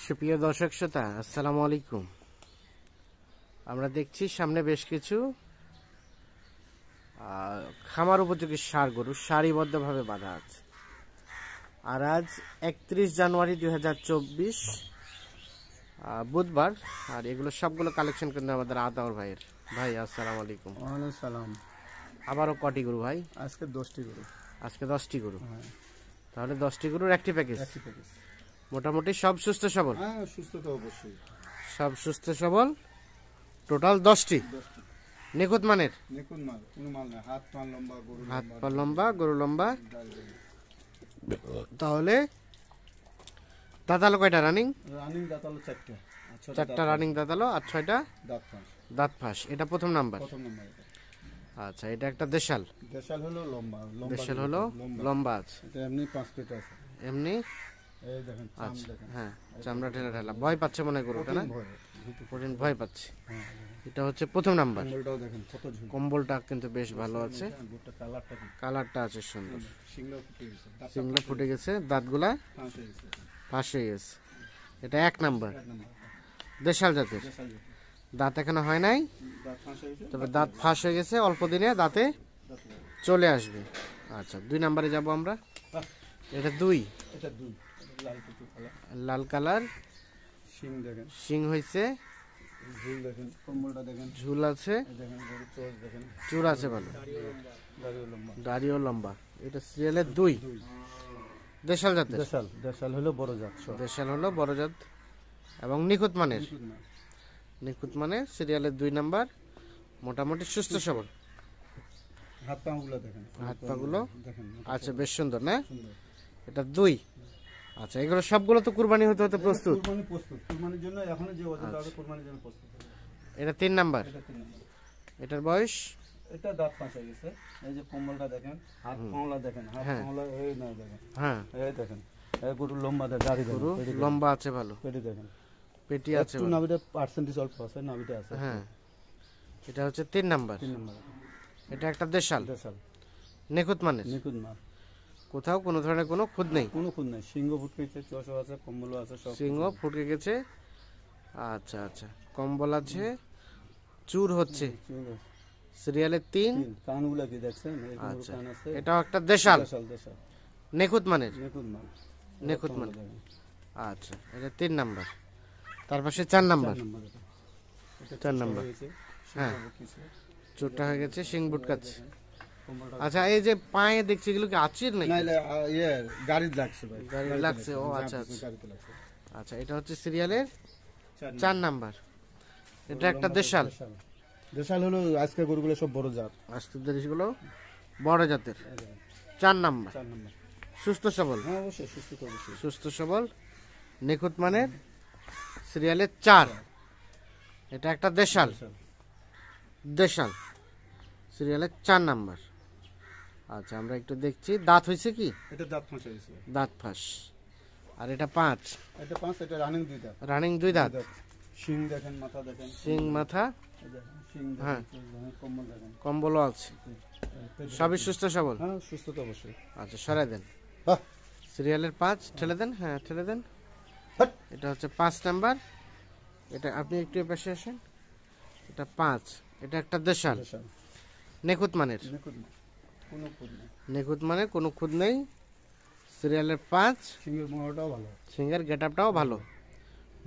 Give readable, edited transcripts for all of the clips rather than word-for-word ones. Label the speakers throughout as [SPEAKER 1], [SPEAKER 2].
[SPEAKER 1] সুপ্রিয় দর্শক শ্রোতা, আসসালামু আলাইকুম। আমরা দেখছি সামনে বেশ কিছু খামার উপযোগী ষাঁড় গরু সারিবদ্ধভাবে বাঁধা আছে। আর আজ 31 জানুয়ারি 2024 বুধবার। আর এগুলো সবগুলো কালেকশন কিন্তু আমাদের আতাউর ভাইয়ের। ভাই আসসালামু আলাইকুম।
[SPEAKER 2] ওয়ালাইকুম সালাম।
[SPEAKER 1] আবারও কটি গরু ভাই?
[SPEAKER 2] আজকে 10টি গরু।
[SPEAKER 1] আজকে 10টি গরু।
[SPEAKER 2] হ্যাঁ,
[SPEAKER 1] তাহলে 10টি গরুর একটি প্যাকেজ।
[SPEAKER 2] একটি প্যাকেজ।
[SPEAKER 1] মোটামুটি সব সুস্থ সবল?
[SPEAKER 2] হ্যাঁ, সুস্থ তো অবশ্যই।
[SPEAKER 1] সব সুস্থ সবল, টোটাল 10টি। নিখুঁত মানের?
[SPEAKER 2] নিখুঁত মাল, কোনো মাল না। হাত পা লম্বা গরু,
[SPEAKER 1] হাত পা লম্বা গরু লম্বা। তাহলে দাঁতালো কয়টা রানিং?
[SPEAKER 2] রানিং দাঁতালো 4টা।
[SPEAKER 1] 4টা রানিং দাঁতালো আর 6টা
[SPEAKER 2] দাঁত ফাঁস।
[SPEAKER 1] দাঁত ফাঁস। এটা প্রথম নাম্বার।
[SPEAKER 2] প্রথম নাম্বার এটা।
[SPEAKER 1] আচ্ছা, এটা একটা দেশাল।
[SPEAKER 2] দেশাল হলো লম্বা,
[SPEAKER 1] দেশাল হলো লম্বা আছে।
[SPEAKER 2] এটা এমনি 5 ফিট আছে।
[SPEAKER 1] এমনি?
[SPEAKER 2] এই দেখেন, চাম দেখেন।
[SPEAKER 1] হ্যাঁ, চামড়া ঠেলা ঠেলা। ভয় পাচ্ছে মনে হয় গরুটা, না? প্রোটিন ভয় পাচ্ছে।
[SPEAKER 2] হ্যাঁ,
[SPEAKER 1] এটা হচ্ছে প্রথম নাম্বার।
[SPEAKER 2] কম্বলটাও দেখেন কত ঝুল।
[SPEAKER 1] কম্বলটা কিন্তু বেশ ভালো আছে।
[SPEAKER 2] গোটা কালারটা কি?
[SPEAKER 1] কালারটা আছে সুন্দর।
[SPEAKER 2] সিংলা ফুটে গেছে।
[SPEAKER 1] সিংলা ফুটে গেছে, দাঁতগুলা
[SPEAKER 2] ফাঁস হয়ে গেছে।
[SPEAKER 1] ফাঁস হয়ে গেছে। এটা 1 নাম্বার।
[SPEAKER 2] এক নাম্বার।
[SPEAKER 1] দেশাল জাতের।
[SPEAKER 2] দেশাল
[SPEAKER 1] দাঁত এখনো হয় নাই,
[SPEAKER 2] দাঁত ফাঁস হয়ে গেছে।
[SPEAKER 1] তবে দাঁত ফাঁস হয়ে গেছে, অল্প দিনে দাঁতে চলে আসবে। আচ্ছা, 2 নাম্বারে যাব আমরা। এটা 2।
[SPEAKER 2] এটা 2। লাল টুকু কালার।
[SPEAKER 1] লাল কালার।
[SPEAKER 2] শিং দেখেন,
[SPEAKER 1] শিং হয়েছে।
[SPEAKER 2] ঝুল দেখেন, কম্বলটা দেখেন,
[SPEAKER 1] ঝুল আছে।
[SPEAKER 2] দেখেন গরু চোখ দেখেন,
[SPEAKER 1] চুর আছে ভালো,
[SPEAKER 2] দাড়িও লম্বা।
[SPEAKER 1] দাড়িও লম্বা। এটা সিরিয়ালের 2। দেশাল জাতের?
[SPEAKER 2] দেশাল হলো বড় জাত।
[SPEAKER 1] দেশাল হলো বড় জাত এবং নিখুঁত মানের।
[SPEAKER 2] নিখুঁত না।
[SPEAKER 1] নিখুঁত মানের, সিরিয়ালের 2 নাম্বার। মোটামুটি সুস্থ সবল।
[SPEAKER 2] হাত পাগুলো দেখেন,
[SPEAKER 1] হাত পাগুলো
[SPEAKER 2] দেখেন।
[SPEAKER 1] আচ্ছা, বেশ সুন্দর না?
[SPEAKER 2] সুন্দর।
[SPEAKER 1] এটা 2। আচ্ছা, এগুলো সবগুলো তো কুরবানি হতে হতে প্রস্তুত।
[SPEAKER 2] কুরবানি প্রস্তুত। কুরবানির জন্য এখন যে ওজনটা হবে কুরবানির জন্য প্রস্তুত।
[SPEAKER 1] এটা 3 নাম্বার।
[SPEAKER 2] এটা 3 নম্বর।
[SPEAKER 1] এটার বয়স?
[SPEAKER 2] এটা দাঁত ফাঁস হয়ে গেছে। এই যে কম্বলটা দেখেন, হাত পাওলা দেখেন, হাত পাওলা এই না দেখেন।
[SPEAKER 1] হ্যাঁ,
[SPEAKER 2] এই দেখেন, এই গরু লম্বা দাড়ি দেখেন,
[SPEAKER 1] গরু লম্বা আছে ভালো,
[SPEAKER 2] পেটি দেখেন,
[SPEAKER 1] পেটি আছে
[SPEAKER 2] একটু
[SPEAKER 1] ভালো।
[SPEAKER 2] নাভিটা পার্সেন্টেজ অল্প আছে, নাভিটা আছে।
[SPEAKER 1] হ্যাঁ, এটা হচ্ছে 3 নাম্বার।
[SPEAKER 2] 3 নম্বর।
[SPEAKER 1] এটা একটা দেশাল,
[SPEAKER 2] দেশাল,
[SPEAKER 1] নিখুঁত মানের।
[SPEAKER 2] নিখুঁত মাল।
[SPEAKER 1] কোথাও কোনো ধরনের কোনো খুঁত নেই।
[SPEAKER 2] কোনো খুঁত নাই। সিংহ ফুটকেছে, চশো আছে, কম্বলও আছে, সব
[SPEAKER 1] সিংহ ফুটকে গেছে। আচ্ছা আচ্ছা, কম্বল আছে, চুর হচ্ছে। সিরিয়ালের 3।
[SPEAKER 2] কানগুলা কি দেখছেন?
[SPEAKER 1] আচ্ছা,
[SPEAKER 2] কান আছে।
[SPEAKER 1] এটাও একটা দেশাল,
[SPEAKER 2] দেশাল, দেশাল,
[SPEAKER 1] নিখুঁত মানের।
[SPEAKER 2] নিখুঁত মাল।
[SPEAKER 1] নিখুঁত মানের। আচ্ছা, এটা 3 নাম্বার। তার পাশে 4 নাম্বার। 4 নাম্বার। হ্যাঁ, চোরটা হয়ে গেছে, শিং বুটকাচ্ছে। আচ্ছা, এই যে পায়ে দেখছি, এগুলো কি আচির নাকি?
[SPEAKER 2] না, ইয়ে গাড়ি লাগছে ভাই।
[SPEAKER 1] গাড়ি লাগছে। ও আচ্ছা আচ্ছা।
[SPEAKER 2] গাড়িতে লাগছে।
[SPEAKER 1] আচ্ছা, এটা হচ্ছে সিরিয়ালের 4 নাম্বার। এটা একটা দেশাল।
[SPEAKER 2] দেশাল হলো আজকে গরুগুলো সব বড় জাত।
[SPEAKER 1] আজকের জিনিসগুলো বড় জাতের। 4 নাম্বার।
[SPEAKER 2] 4 নম্বর।
[SPEAKER 1] সুস্থ সবল?
[SPEAKER 2] হ্যাঁ, অবশ্যই সুস্থ তো অবশ্যই।
[SPEAKER 1] সুস্থ সবল, নিখুঁত মানের, সিরিয়ালের 4। এটা একটা দেশাল। দেশাল, সিরিয়ালের 4 নাম্বার। আচ্ছা, আমরা একটু দেখছি দাঁত হয়েছে কি?
[SPEAKER 2] এটা দাঁত ফাঁস হয়েছে।
[SPEAKER 1] দাঁত ফাঁস। আর এটা 5।
[SPEAKER 2] এটা 5, এটা রানিং 2 দাঁত।
[SPEAKER 1] রানিং 2 দাঁত।
[SPEAKER 2] শিং দেখেন, মাথা দেখেন,
[SPEAKER 1] সিং মাথা,
[SPEAKER 2] এই দেখেন, শিং
[SPEAKER 1] হ্যাঁ।
[SPEAKER 2] দেখেন, চোখ দেখেন, কম্বল দেখেন।
[SPEAKER 1] কম্বলও আছে, সবই সুস্থ সবল।
[SPEAKER 2] হ্যাঁ, সুস্থ তো অবশ্যই।
[SPEAKER 1] আচ্ছা, সরাই দেন।
[SPEAKER 2] বাহ,
[SPEAKER 1] সিরিয়ালের 5 ঠেলে দেন। হ্যাঁ, ঠেলে দেন।
[SPEAKER 2] হাট।
[SPEAKER 1] এটা হচ্ছে 5 নাম্বার। এটা আপনি একটু এ পাশে আসেন। এটা 5। এটা একটা দেশাল,
[SPEAKER 2] দেশাল,
[SPEAKER 1] নিখুঁত মানের।
[SPEAKER 2] নিখুঁত না, কোনো খুঁত নেই।
[SPEAKER 1] নিখুঁত মানে কোনো খুঁত নেই। সিরিয়ালের 5।
[SPEAKER 2] শিংয়ের মোড়াটাও ভালো।
[SPEAKER 1] সিঙ্গের গেট আপটাও ভালো।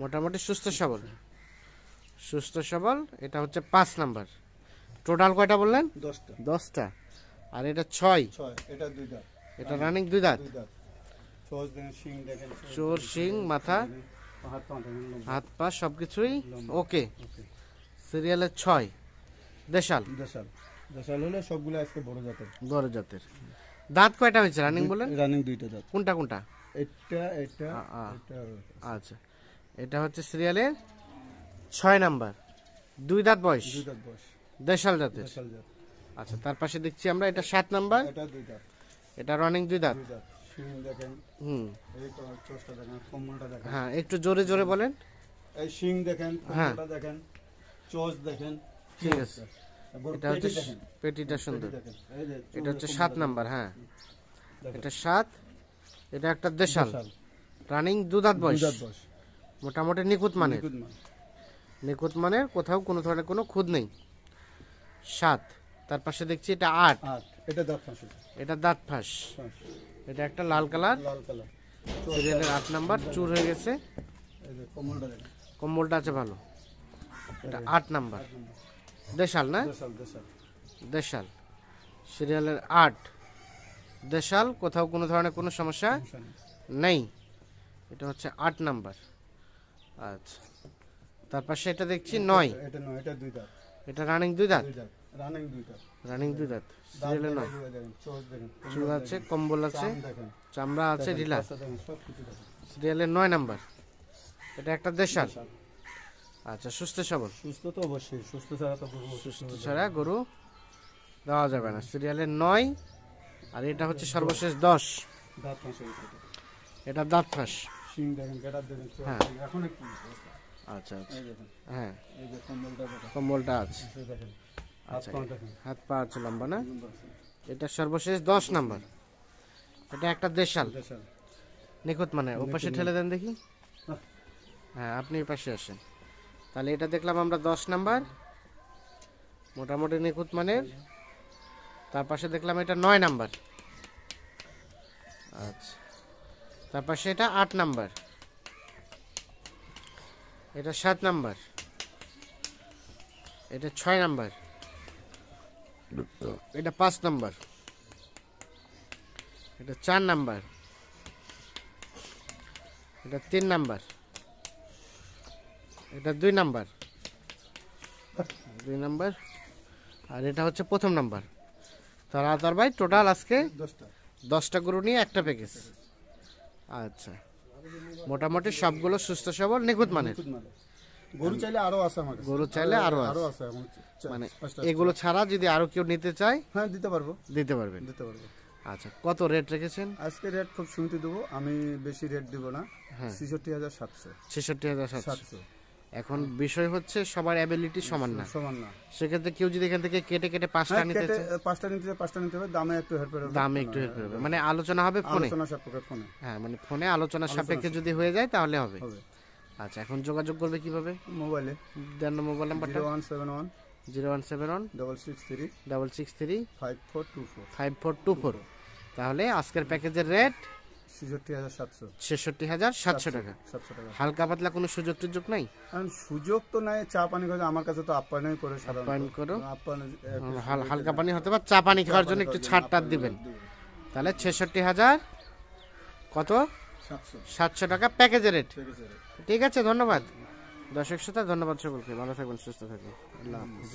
[SPEAKER 1] মোটামুটি সুস্থ সবল। সুস্থ সবল। এটা হচ্ছে 5 নাম্বার। টোটাল কয়টা বললেন?
[SPEAKER 2] 10টা।
[SPEAKER 1] 10টা। আর এটা 6।
[SPEAKER 2] এটা 2 দাঁত।
[SPEAKER 1] এটা রানিং 2 দাঁত।
[SPEAKER 2] 2 দাঁত। চোখ দেখেন, শিং দেখেন,
[SPEAKER 1] চোর, শিং, মাথা,
[SPEAKER 2] হাত পা দেখেন, লম্বা।
[SPEAKER 1] হাত পা সবকিছুই ওকে।
[SPEAKER 2] ওকে।
[SPEAKER 1] সিরিয়ালের 6। দেশাল,
[SPEAKER 2] দেশাল, দেশাল হলে সবগুলো আজকে বড় জাতের।
[SPEAKER 1] বড় জাতের। দাঁত কয়টা হয়েছে রানিং বলেন?
[SPEAKER 2] রানিং 2টা দাঁত।
[SPEAKER 1] কোনটা কোনটা?
[SPEAKER 2] এটা, এটা,
[SPEAKER 1] আ।
[SPEAKER 2] এটা।
[SPEAKER 1] আচ্ছা, এটা হচ্ছে সিরিয়ালের 6 নাম্বার। 2 দাঁত বয়স,
[SPEAKER 2] 2 দাঁত বয়স।
[SPEAKER 1] দেশাল জাতের।
[SPEAKER 2] দেশাল জাত।
[SPEAKER 1] আচ্ছা, তার পাশে দেখছি আমরা এটা 7 নাম্বার।
[SPEAKER 2] এটা 2 দাঁত।
[SPEAKER 1] এটা রানিং 2 দাঁত।
[SPEAKER 2] 2 দাঁত। শিং দেখেন,
[SPEAKER 1] হুম,
[SPEAKER 2] এই তো চোষটা দেখেন, কম্বলটা দেখেন।
[SPEAKER 1] হ্যাঁ, একটু জোরে জোরে বলেন।
[SPEAKER 2] এই শিং দেখেন,
[SPEAKER 1] হ্যাঁ।
[SPEAKER 2] কম্বলটা দেখেন, চোষ দেখেন।
[SPEAKER 1] ঠিক আছে।
[SPEAKER 2] তারপর
[SPEAKER 1] এটা হচ্ছে
[SPEAKER 2] পেটি দেখেন,
[SPEAKER 1] পেটিটা সুন্দর।
[SPEAKER 2] পেটি দেখেন। এই যে
[SPEAKER 1] এটা হচ্ছে
[SPEAKER 2] চুলের
[SPEAKER 1] 7
[SPEAKER 2] কম্বলটা
[SPEAKER 1] নাম্বার। হ্যাঁ,
[SPEAKER 2] দেখেন।
[SPEAKER 1] এটা 7। এটা একটা দেশাল,
[SPEAKER 2] দেশাল।
[SPEAKER 1] রানিং 2 দাঁত
[SPEAKER 2] 2
[SPEAKER 1] বয়স।
[SPEAKER 2] দাঁত বয়স।
[SPEAKER 1] মোটামুটি নিখুঁত মানের,
[SPEAKER 2] নিখুঁত মাল।
[SPEAKER 1] নিখুঁত মানের, কোথাও কোনো ধরনের কোনো খুঁত নেই। 7, তার পাশে দেখছি এটা 8,
[SPEAKER 2] 8 এটা দাঁত ফাঁস,
[SPEAKER 1] এটা দাঁত ফাঁস, এটা একটা লাল কালার,
[SPEAKER 2] লাল কালার,
[SPEAKER 1] সিরিয়ালের 8 নাম্বার, চুর হয়ে গেছে,
[SPEAKER 2] এই যে কম্বলটা দেখেন,
[SPEAKER 1] কম্বলটা আছে ভালো, এটা 8 নাম্বার, দেশাল না,
[SPEAKER 2] দেশাল দেশাল,
[SPEAKER 1] দেশাল, সিরিয়ালের 8, দেশাল, কোথাও কোনো ধরনের কোনো সমস্যা নেই, এটা হচ্ছে 8 নাম্বার। আচ্ছা, তার পাশে এটা দেখছি 9,
[SPEAKER 2] এটা নয়, এটা দুই দাঁত,
[SPEAKER 1] এটা রানিং 2 দাঁত,
[SPEAKER 2] দুই দাঁত, রানিং দুই দাঁত,
[SPEAKER 1] রানিং 2 দাঁত, সিরিয়ালের 9,
[SPEAKER 2] দেখেন, চোখ দেখেন,
[SPEAKER 1] চুল আছে, কম্বল আছে,
[SPEAKER 2] চাম দেখেন,
[SPEAKER 1] চামড়া আছে, ঢিলা,
[SPEAKER 2] পাশা দেখেন, সব কিছু দেখেন।
[SPEAKER 1] সিরিয়ালের 9 নাম্বার, এটা একটা দেশাল।
[SPEAKER 2] দেশাল।
[SPEAKER 1] আচ্ছা, সুস্থ সবল,
[SPEAKER 2] সুস্থ তো অবশ্যই, সুস্থ ছাড়া তো গরু
[SPEAKER 1] সুস্থ ছাড়া গরু দেওয়া যাবে না। সিরিয়ালের 9, আর এটা হচ্ছে সর্বশেষ 10,
[SPEAKER 2] দাঁত ফাঁস হয়ে গেছে,
[SPEAKER 1] এটা দাঁত ফাঁস।
[SPEAKER 2] শিং দেখেন, গেটার দেখেন, চোখ
[SPEAKER 1] হ্যাঁ।
[SPEAKER 2] দেখেন, এখন একটু অবস্থা।
[SPEAKER 1] আচ্ছা আচ্ছা,
[SPEAKER 2] এই দেখেন,
[SPEAKER 1] হ্যাঁ,
[SPEAKER 2] এই যে কম্বলটা দেখেন,
[SPEAKER 1] কম্বলটা আছে,
[SPEAKER 2] এই দেখেন, হাত
[SPEAKER 1] আচ্ছা,
[SPEAKER 2] পা দেখেন,
[SPEAKER 1] হাত পা আছে লম্বা না,
[SPEAKER 2] সুন্দর আছে।
[SPEAKER 1] এটা সর্বশেষ 10 নাম্বার, এটা একটা দেশাল,
[SPEAKER 2] দেশাল।
[SPEAKER 1] নিখুঁত মানে, ও পাশে ঠেলে দেন দেখি,
[SPEAKER 2] বাহ।
[SPEAKER 1] হ্যাঁ আপনি এই পাশে আসেন, তাহলে এটা দেখলাম আমরা 10 নাম্বার, মোটামুটি নিখুঁত মানের। তার পাশে দেখলাম এটা 9 নাম্বার, আচ্ছা, তার পাশে এটা 8 নাম্বার, এটা 7 নাম্বার, এটা 6 নাম্বার, এটা 5 নাম্বার, এটা 4 নাম্বার, এটা 3 নাম্বার, এটা 2 নাম্বার, 2 নাম্বার, আর এটা হচ্ছে প্রথম নাম্বার। তার ভাই টোটাল আজকে
[SPEAKER 2] 10টা
[SPEAKER 1] 10টা গরু নিয়ে একটা প্যাকেজ। আচ্ছা, মোটামুটি সবগুলো সুস্থ সবল নিখুঁত মানের।
[SPEAKER 2] নিখুঁত মাল। গরু চাইলে আরো আছে আমার কাছে,
[SPEAKER 1] গরু চাইলে আরো আছে।
[SPEAKER 2] আরো আছে এখন
[SPEAKER 1] মানে
[SPEAKER 2] 5টা।
[SPEAKER 1] এগুলো ছাড়া যদি আরো কেউ নিতে চায়
[SPEAKER 2] হ্যাঁ দিতে পারবো,
[SPEAKER 1] দিতে পারবেন।
[SPEAKER 2] দিতে পারবো।
[SPEAKER 1] আচ্ছা, কত রেট রেখেছেন?
[SPEAKER 2] আজকে রেট খুব শুনতে দেবো, আমি বেশি রেট দিব না,
[SPEAKER 1] হ্যাঁ।
[SPEAKER 2] 66,700।
[SPEAKER 1] 66,700। এখন বিষয় হচ্ছে সবার অ্যাবিলিটি সমান না,
[SPEAKER 2] সমান না।
[SPEAKER 1] সেক্ষেত্রে কেউ যদি এখান থেকে কেটে কেটে 5টা
[SPEAKER 2] হ্যাঁ,
[SPEAKER 1] নিতে
[SPEAKER 2] কেটে
[SPEAKER 1] চায়,
[SPEAKER 2] 5টা নিতে চাই, 5টা নিতে হবে, দামে একটু হেরফের হবে,
[SPEAKER 1] দামে একটু হেরফের হবে, মানে আলোচনা হবে ফোনে।
[SPEAKER 2] আলোচনা সাপেক্ষে ফোনে
[SPEAKER 1] হ্যাঁ, মানে ফোনে আলোচনা সাপেক্ষে যদি হয়ে যায় তাহলে হবে।
[SPEAKER 2] হবে।
[SPEAKER 1] আচ্ছা, এখন যোগাযোগ করবে কিভাবে?
[SPEAKER 2] মোবাইলে
[SPEAKER 1] দেন মোবাইল নাম্বারটা।
[SPEAKER 2] 0171
[SPEAKER 1] 0171
[SPEAKER 2] 663
[SPEAKER 1] 663
[SPEAKER 2] 5424।
[SPEAKER 1] 5424। তাহলে আজকের প্যাকেজের রেট
[SPEAKER 2] 66,700।
[SPEAKER 1] 66,700 টাকা।
[SPEAKER 2] 700 টাকা।
[SPEAKER 1] হালকা পাতলা কোনো সুযোগ টুযোগ নাই?
[SPEAKER 2] কারণ সুযোগ তো নাই, চা পানি করে আমার কাছে তো আপ্যায়নই করে সাধারণত।
[SPEAKER 1] আপ্যায়ন করো।
[SPEAKER 2] আপ্যায়ন
[SPEAKER 1] হালকা পানি হতে পারে, চা পানি খাওয়ার জন্য একটু ছাড় টাড় দিবেন। তাহলে 66,000 কত? 700 টাকা প্যাকেজের রেট। ঠিক আছে, ধন্যবাদ দর্শক শ্রোতা, ধন্যবাদ সকলকে, ভালো থাকবেন, সুস্থ থাকবেন, আল্লাহ হাফেজ।